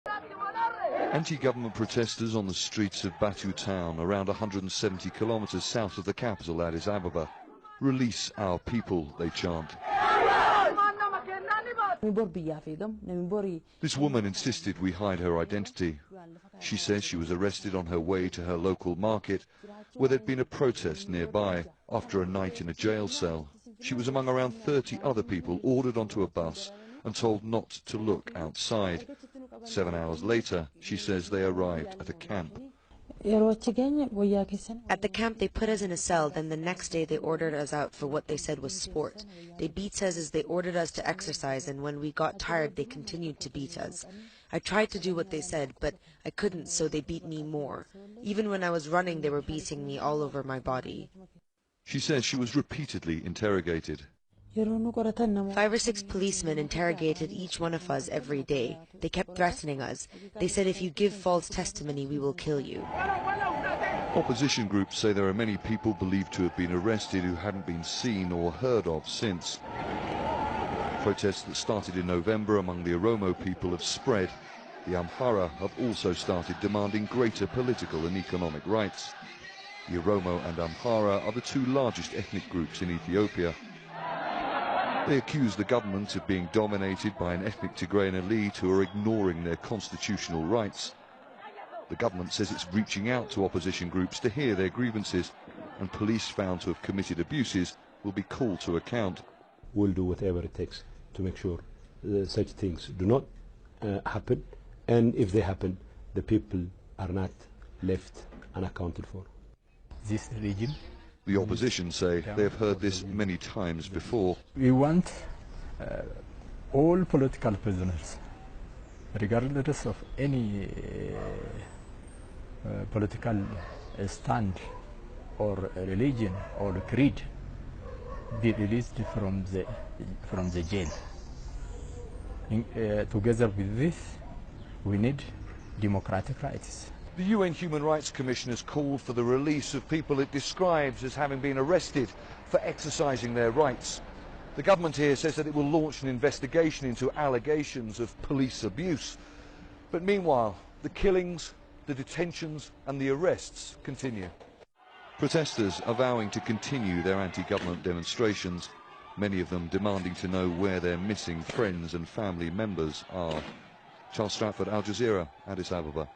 Anti-government protesters on the streets of Batu town, around 170 kilometers south of the capital, Addis Ababa. Release our people, they chant. This woman insisted we hide her identity. She says she was arrested on her way to her local market, where there'd been a protest nearby after a night in a jail cell. She was among around 30 other people ordered onto a bus and told not to look outside. 7 hours later, she says they arrived at a camp. At the camp, they put us in a cell, then the next day they ordered us out for what they said was sport. They beat us as they ordered us to exercise, and when we got tired, they continued to beat us. I tried to do what they said, but I couldn't, so they beat me more. Even when I was running, they were beating me all over my body. She says she was repeatedly interrogated. 5 or 6 policemen interrogated each one of us every day. They kept threatening us. They said, if you give false testimony, we will kill you. Opposition groups say there are many people believed to have been arrested who hadn't been seen or heard of since. Protests that started in November among the Oromo people have spread. The Amhara have also started demanding greater political and economic rights. The Oromo and Amhara are the two largest ethnic groups in Ethiopia. They accuse the government of being dominated by an ethnic Tigrayan elite who are ignoring their constitutional rights. The government says it's reaching out to opposition groups to hear their grievances, and police found to have committed abuses will be called to account. We'll do whatever it takes to make sure such things do not happen, and if they happen, the people are not left unaccounted for. This regime, the opposition say they have heard this many times before. We want all political prisoners, regardless of any political stand or religion or creed, be released from the jail. Together with this, we need democratic rights. The UN Human Rights Commission has called for the release of people it describes as having been arrested for exercising their rights. The government here says that it will launch an investigation into allegations of police abuse. But meanwhile, the killings, the detentions and the arrests continue. Protesters are vowing to continue their anti-government demonstrations, many of them demanding to know where their missing friends and family members are. Charles Stratford, Al Jazeera, Addis Ababa.